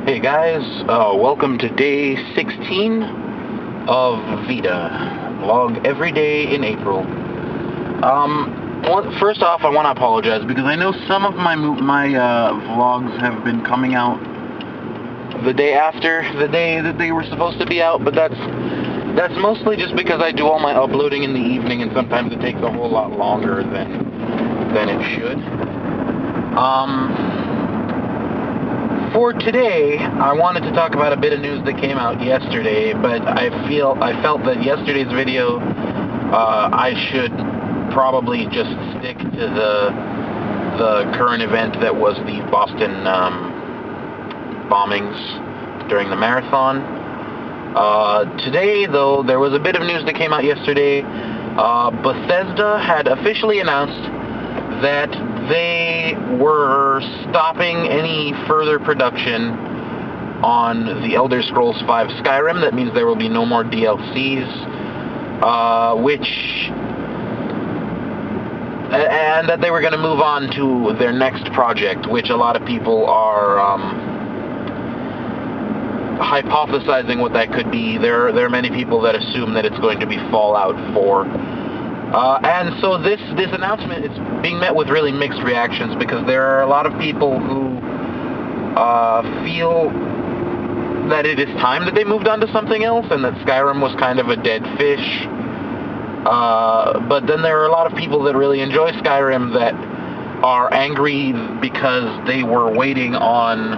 Hey guys, welcome to day 16 of V.E.D.A. Vlog every day in April. First off, I want to apologize because I know some of my vlogs have been coming out the day after the day that they were supposed to be out, but that's mostly just because I do all my uploading in the evening, and sometimes it takes a whole lot longer than it should. For today, I wanted to talk about a bit of news that came out yesterday, but I felt that yesterday's video, I should probably just stick to the current event that was the Boston bombings during the marathon. Today, though, there was a bit of news that came out yesterday. Bethesda had officially announced that they were stopping any further production on the Elder Scrolls V Skyrim. That means there will be no more DLCs, and that they were going to move on to their next project, which a lot of people are hypothesizing what that could be. There are many people that assume that it's going to be Fallout 4. And so this announcement is being met with really mixed reactions, because there are a lot of people who feel that it is time that they moved on to something else, and that Skyrim was kind of a dead fish. But then there are a lot of people that really enjoy Skyrim that are angry because they were waiting on...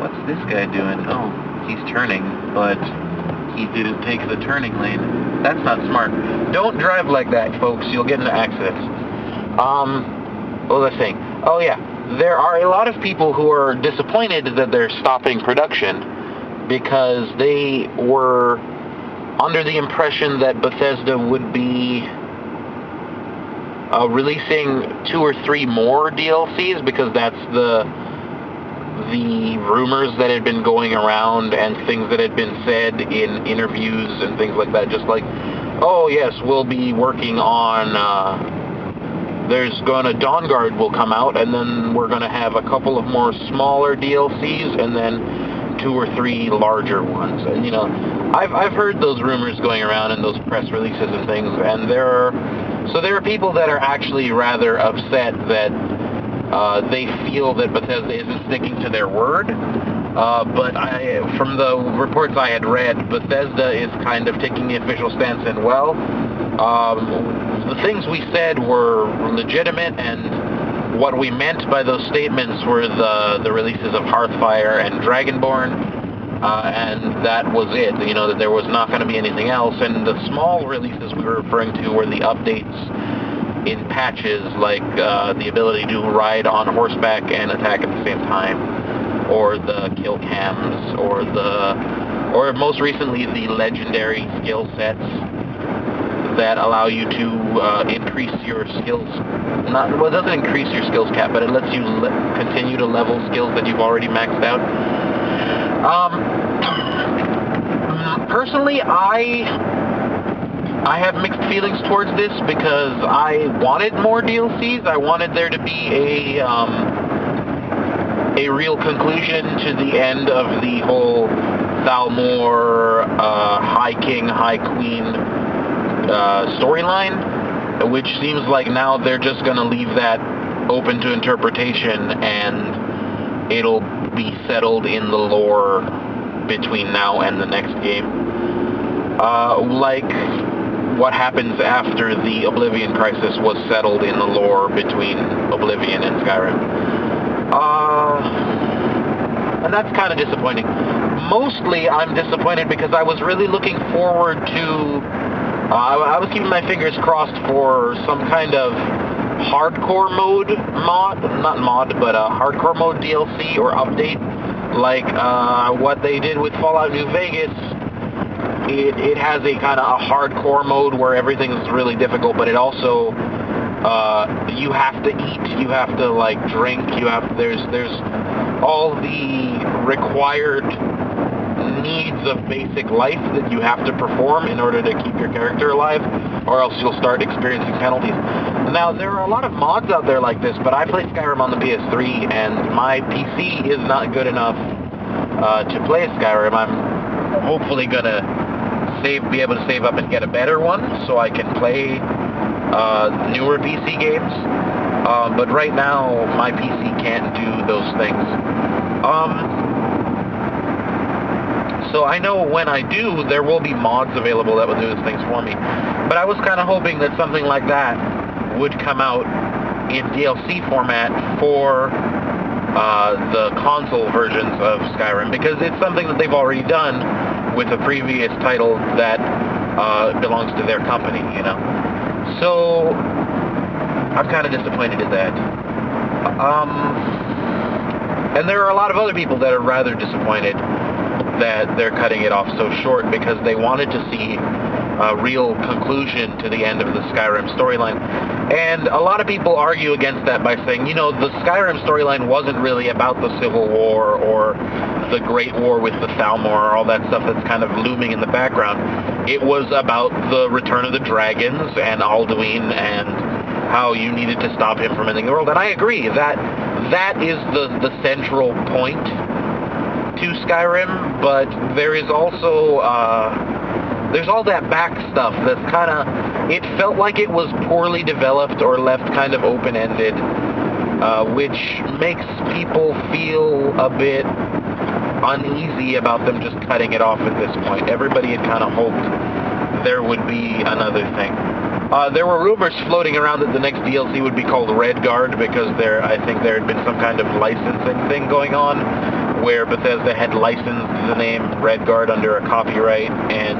What's this guy doing? Oh, he's turning, but he didn't take the turning lane. That's not smart. Don't drive like that, folks. You'll get into accidents. What was I saying? Oh, yeah. There are a lot of people who are disappointed that they're stopping production because they were under the impression that Bethesda would be releasing 2 or 3 more DLCs, because that's the rumors that had been going around and things that had been said in interviews and things like that. Just like, oh yes, we'll be working on, Dawnguard will come out, and then we're gonna have a couple of more smaller DLCs, and then 2 or 3 larger ones. And I've heard those rumors going around in those press releases and things, and there are people that are actually rather upset that they feel that Bethesda isn't sticking to their word, but from the reports I had read, Bethesda is kind of taking the official stance in, the things we said were legitimate, and what we meant by those statements were the releases of Hearthfire and Dragonborn, and that was it, that there was not going to be anything else. And the small releases we were referring to were the updates in patches, like the ability to ride on horseback and attack at the same time, or the kill cams, or most recently the legendary skill sets that allow you to increase your skills. It doesn't increase your skills cap, but it lets you continue to level skills that you've already maxed out. Personally, I have mixed feelings towards this, because I wanted more DLCs. I wanted there to be a real conclusion to the end of the whole Thalmor, High King, High Queen storyline, which seems like now they're just going to leave that open to interpretation, and it'll be settled in the lore between now and the next game. Like what happens after the Oblivion Crisis was settled in the lore between Oblivion and Skyrim. And that's kind of disappointing. Mostly I'm disappointed because I was really looking forward to... I was keeping my fingers crossed for some kind of hardcore mode hardcore mode DLC or update, like what they did with Fallout New Vegas. It has a kind of a hardcore mode where everything is really difficult, but it also, you have to eat, you have to drink, there's all the required needs of basic life that you have to perform in order to keep your character alive, or else you'll start experiencing penalties. Now, there are a lot of mods out there like this, but I play Skyrim on the PS3, and my PC is not good enough to play Skyrim. I'm hopefully gonna be able to save up and get a better one, so I can play newer PC games. But right now, my PC can't do those things. So I know when I do, there will be mods available that will do those things for me. But I was kind of hoping that something like that would come out in DLC format for the console versions of Skyrim, because it's something that they've already done with a previous title that belongs to their company, you know. So I'm kind of disappointed in that. And there are a lot of other people that are rather disappointed that they're cutting it off so short, because they wanted to see a real conclusion to the end of the Skyrim storyline. And a lot of people argue against that by saying, you know, the Skyrim storyline wasn't really about the Civil War or the Great War with the Thalmor or all that stuff that's kind of looming in the background. It was about the return of the dragons and Alduin and how you needed to stop him from ending the world. And I agree that that is the central point to Skyrim, but there is also there's all that back stuff that's kind of, it felt like it was poorly developed or left kind of open-ended, which makes people feel a bit uneasy about them just cutting it off at this point. Everybody had kind of hoped there would be another thing. There were rumors floating around that the next DLC would be called V.E.D.A, because I think there had been some kind of licensing thing going on, where Bethesda had licensed the name V.E.D.A under a copyright, and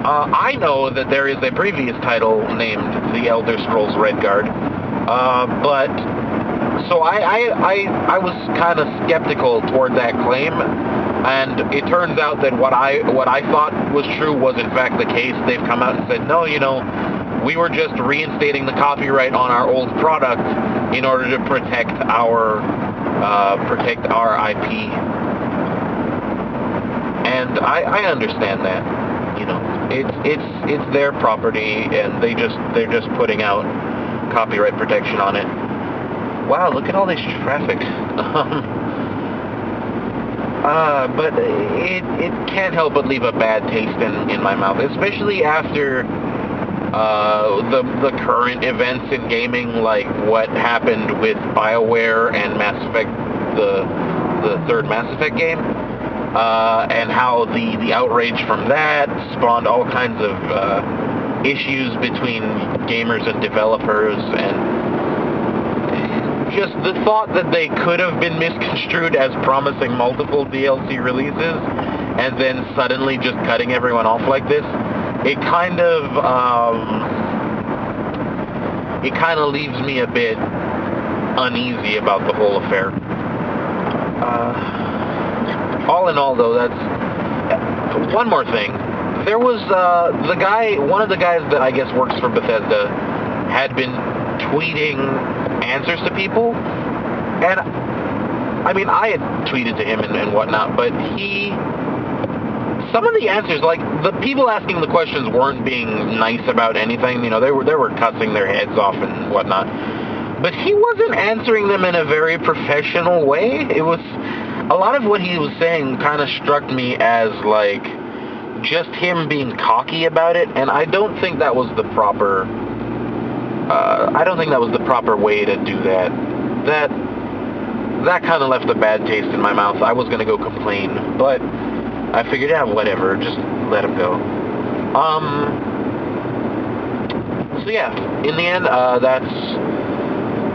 I know that there is a previous title named The Elder Scrolls V.E.D.A, but so I was kind of skeptical toward that claim, and it turns out that what I thought was true was in fact the case. They've come out and said, no, you know, we were just reinstating the copyright on our old product in order to protect our IP. And I understand that, you know, it's their property, and they're just putting out copyright protection on it. Wow, look at all this traffic. But it can't help but leave a bad taste in my mouth, especially after the current events in gaming, like what happened with BioWare and Mass Effect, the third Mass Effect game, and how the outrage from that spawned all kinds of issues between gamers and developers, and just the thought that they could have been misconstrued as promising multiple DLC releases and then suddenly just cutting everyone off like this, it kind of leaves me a bit uneasy about the whole affair. All in all, though, that's one more thing. There was one of the guys that I guess works for Bethesda had been tweeting answers to people, and I mean, I had tweeted to him and whatnot, but some of the answers, like, the people asking the questions weren't being nice about anything, you know, they were cussing their heads off and whatnot, but he wasn't answering them in a very professional way. It was, a lot of what he was saying kind of struck me as, like, just him being cocky about it, and I don't think that was the proper way to do that. That kind of left a bad taste in my mouth. I was going to go complain, but I figured, yeah, whatever, just let him go. So yeah, in the end,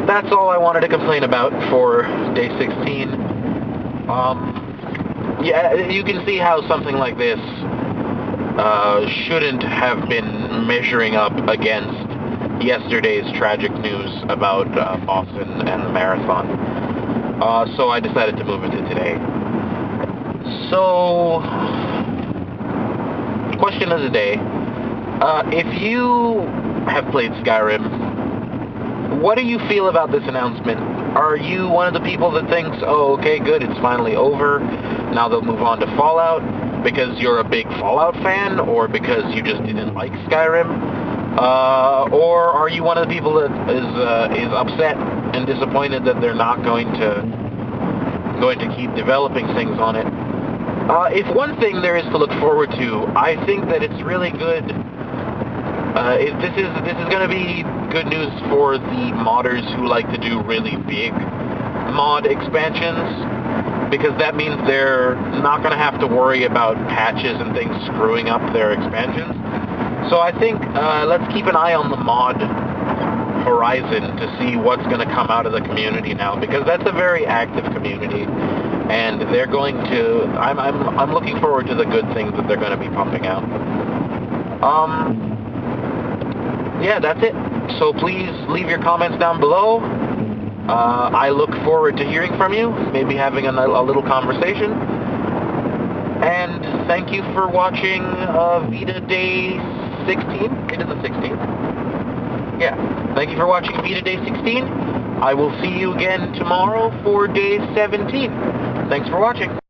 that's all I wanted to complain about for day 16. Yeah, you can see how something like this shouldn't have been measuring up against yesterday's tragic news about Boston and the marathon. So I decided to move it to today. So, question of the day. If you have played Skyrim, what do you feel about this announcement? Are you one of the people that thinks, oh, okay, good, it's finally over, now they'll move on to Fallout? because you're a big Fallout fan, or because you just didn't like Skyrim, or are you one of the people that is upset and disappointed that they're not going to keep developing things on it? If one thing there is to look forward to, I think that it's really good. This is going to be good news for the modders who like to do really big mod expansions, because that means they're not going to have to worry about patches and things screwing up their expansions. So I think let's keep an eye on the mod horizon to see what's going to come out of the community now, because that's a very active community, and they're going to. I'm looking forward to the good things that they're going to be pumping out. Yeah, that's it. So please leave your comments down below. I look forward to hearing from you, maybe having a little conversation. And thank you for watching V.E.D.A. Day 16. It is the 16th. Yeah. Thank you for watching V.E.D.A. Day 16. I will see you again tomorrow for Day 17. Thanks for watching.